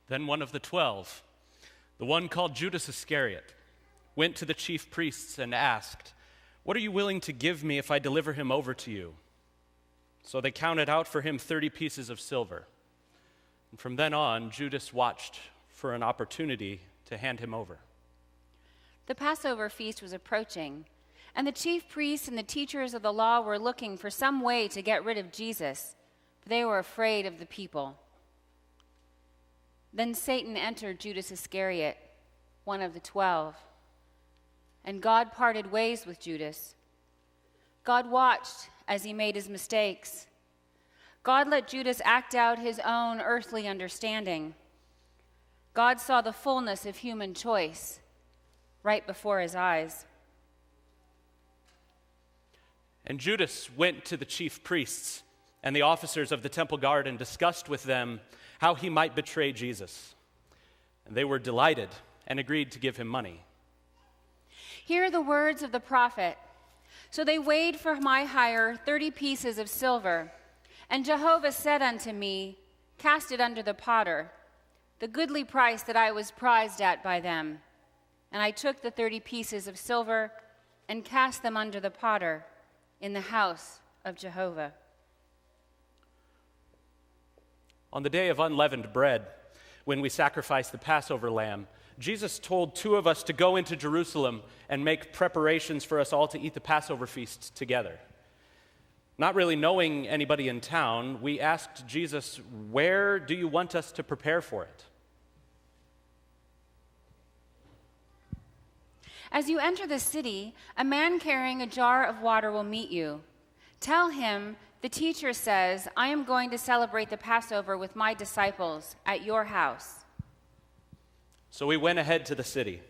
Then one of the 12, the one called Judas Iscariot, went to the chief priests and asked, "What are you willing to give me if I deliver him over to you?" So they counted out for him 30 pieces of silver. And from then on, Judas watched for an opportunity to hand him over. The Passover feast was approaching, and the chief priests and the teachers of the law were looking for some way to get rid of Jesus, for they were afraid of the people. Then Satan entered Judas Iscariot, one of the 12, and God parted ways with Judas. God watched as he made his mistakes. God let Judas act out his own earthly understanding. God saw the fullness of human choice right before his eyes. And Judas went to the chief priests and the officers of the temple guard and discussed with them how he might betray Jesus. And they were delighted and agreed to give him money. Hear the words of the prophet. So they weighed for my hire 30 pieces of silver. And Jehovah said unto me, "Cast it under the potter, the goodly price that I was prized at by them." And I took the 30 pieces of silver and cast them under the potter in the house of Jehovah. On the day of unleavened bread, when we sacrificed the Passover lamb, Jesus told two of us to go into Jerusalem and make preparations for us all to eat the Passover feast together. Not really knowing anybody in town, we asked Jesus, "Where do you want us to prepare for it?" As you enter the city, a man carrying a jar of water will meet you. Tell him, "The teacher says, I am going to celebrate the Passover with my disciples at your house." So we went ahead to the city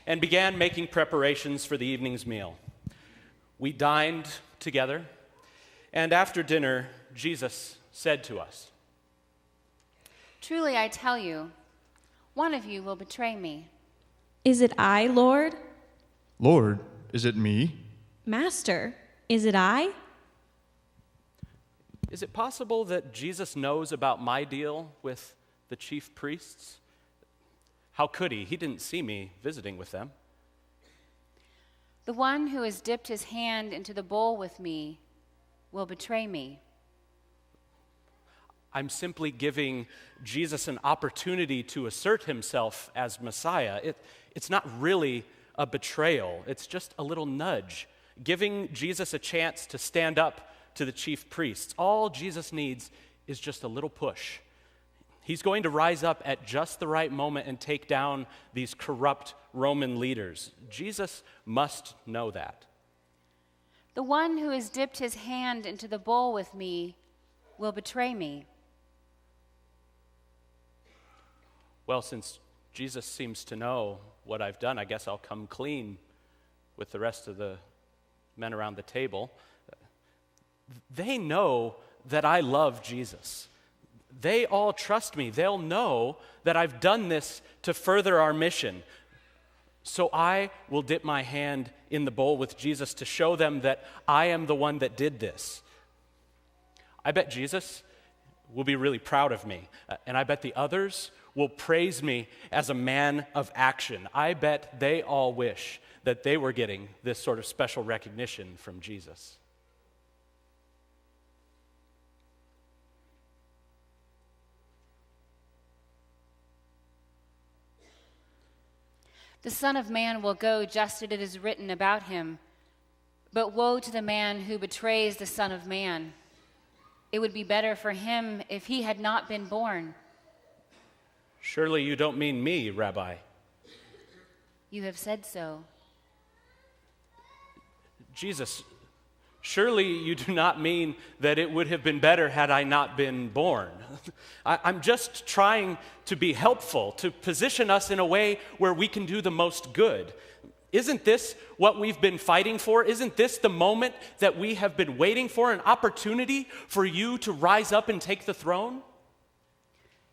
and began making preparations for the evening's meal. We dined together, and after dinner, Jesus said to us, "Truly I tell you, one of you will betray me." "Is it I, Lord?" "Lord, is it me?" "Master, is it I?" Is it possible that Jesus knows about my deal with the chief priests? How could he? He didn't see me visiting with them. "The one who has dipped his hand into the bowl with me will betray me." I'm simply giving Jesus an opportunity to assert himself as Messiah. It's not really a betrayal. It's just a little nudge, giving Jesus a chance to stand up to the chief priests. All Jesus needs is just a little push. He's going to rise up at just the right moment and take down these corrupt Roman leaders. Jesus must know that. "The one who has dipped his hand into the bowl with me will betray me." Well, since Jesus seems to know what I've done, I guess I'll come clean with the rest of the men around the table. They know that I love Jesus. They all trust me. They'll know that I've done this to further our mission. So I will dip my hand in the bowl with Jesus to show them that I am the one that did this. I bet Jesus will be really proud of me, and I bet the others will praise me as a man of action. I bet they all wish that they were getting this sort of special recognition from Jesus. "The Son of Man will go just as it is written about him. But woe to the man who betrays the Son of Man. It would be better for him if he had not been born." Surely you don't mean me, Rabbi. "You have said so." Jesus, surely you do not mean that it would have been better had I not been born. I'm just trying to be helpful, to position us in a way where we can do the most good. Isn't this what we've been fighting for? Isn't this the moment that we have been waiting for, an opportunity for you to rise up and take the throne?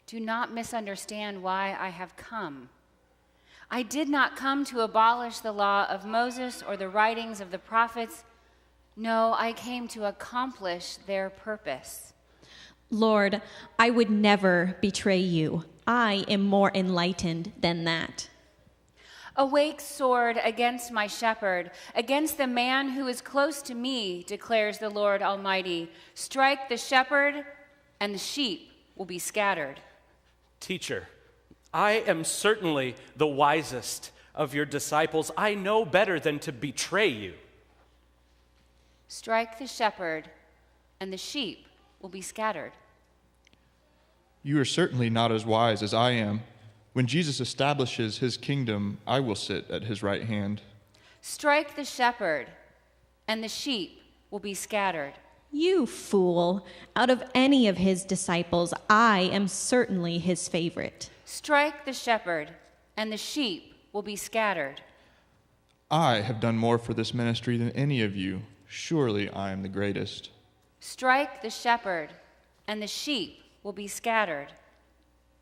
"Do not misunderstand why I have come. I did not come to abolish the law of Moses or the writings of the prophets. No, I came to accomplish their purpose." "Lord, I would never betray you." I am more enlightened than that. Awake, sword, against my shepherd, against the man who is close to me, declares the Lord Almighty. Strike the shepherd, and the sheep will be scattered. Teacher, I am certainly the wisest of your disciples. I know better than to betray you. Strike the shepherd, and the sheep will be scattered. You are certainly not as wise as I am. When Jesus establishes his kingdom, I will sit at his right hand. Strike the shepherd, and the sheep will be scattered. You fool! Out of any of his disciples, I am certainly his favorite. Strike the shepherd, and the sheep will be scattered. I have done more for this ministry than any of you. Surely I am the greatest. Strike the shepherd, and the sheep will be scattered.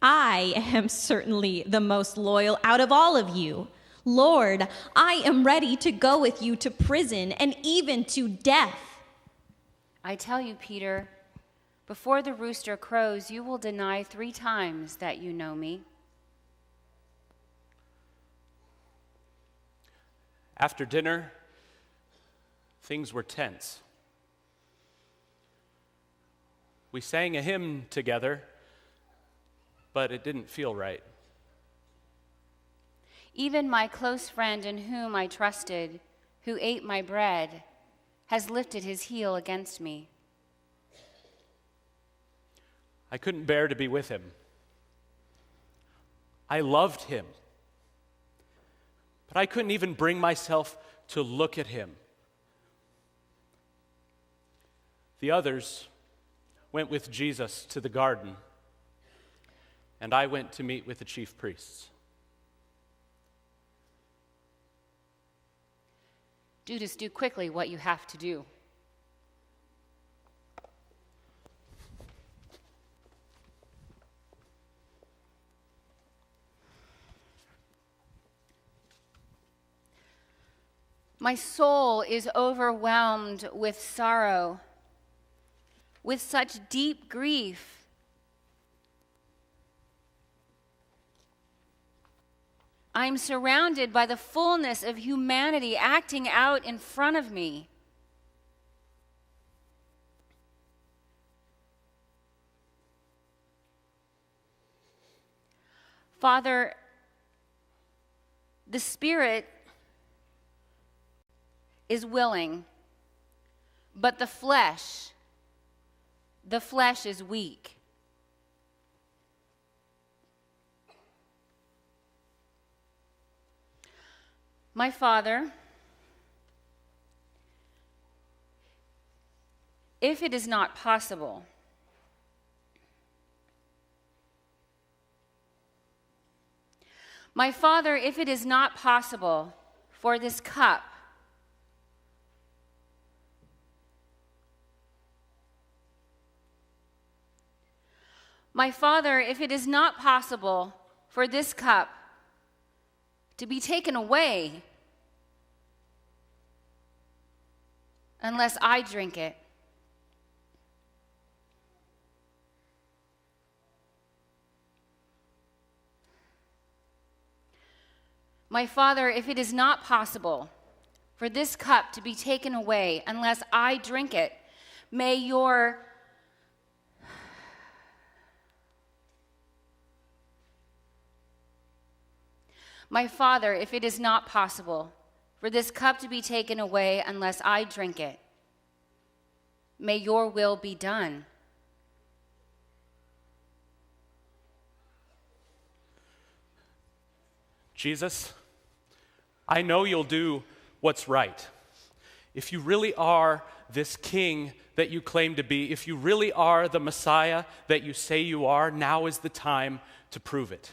I am certainly the most loyal out of all of you. Lord, I am ready to go with you to prison and even to death. I tell you, Peter, before the rooster crows, you will deny 3 times that you know me. After dinner, things were tense. We sang a hymn together, but it didn't feel right. Even my close friend in whom I trusted, who ate my bread, has lifted his heel against me. I couldn't bear to be with him. I loved him, but I couldn't even bring myself to look at him. The others went with Jesus to the garden, and I went to meet with the chief priests. Judas, do quickly what you have to do. My soul is overwhelmed with sorrow, with such deep grief. I'm surrounded by the fullness of humanity acting out in front of me. Father, the Spirit is willing, but the flesh is weak. My Father, if it is not possible, my Father, if it is not possible for this cup My Father, if it is not possible for this cup to be taken away unless I drink it, my Father, if it is not possible for this cup to be taken away unless I drink it, may your My Father, if it is not possible for this cup to be taken away unless I drink it, may your will be done. Jesus, I know you'll do what's right. If you really are this king that you claim to be, if you really are the Messiah that you say you are, now is the time to prove it.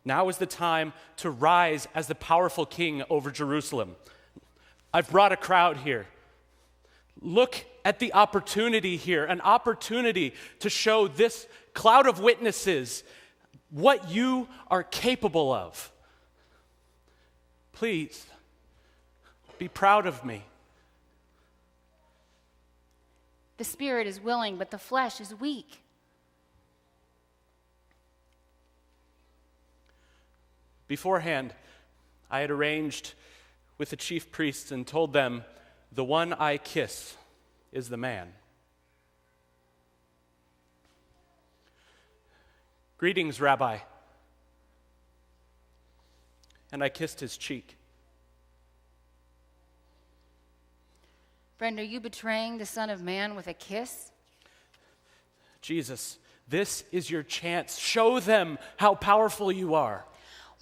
Now is the time to rise as the powerful king over Jerusalem. I've brought a crowd here. Look at the opportunity here, an opportunity to show this cloud of witnesses what you are capable of. Please, be proud of me. The spirit is willing, but the flesh is weak. Beforehand, I had arranged with the chief priests and told them, the one I kiss is the man. Greetings, Rabbi. And I kissed his cheek. Friend, are you betraying the Son of Man with a kiss? Jesus, this is your chance. Show them how powerful you are.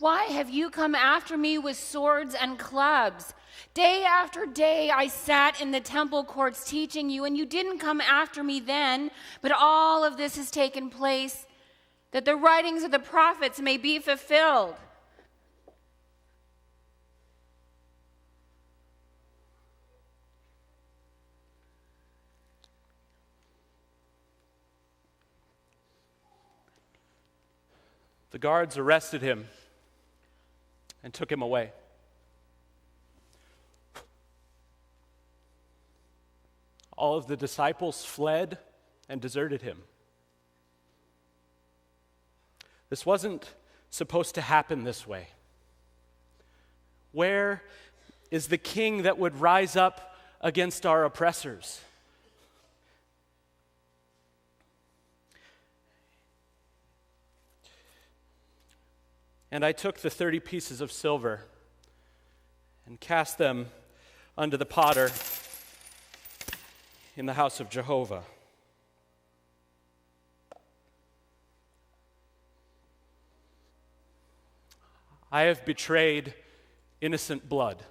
Why have you come after me with swords and clubs? Day after day I sat in the temple courts teaching you, and you didn't come after me then, but all of this has taken place that the writings of the prophets may be fulfilled. The guards arrested him and took him away. All of the disciples fled and deserted him. This wasn't supposed to happen this way. Where is the king that would rise up against our oppressors? And I took the 30 pieces of silver and cast them unto the potter in the house of Jehovah. I have betrayed innocent blood.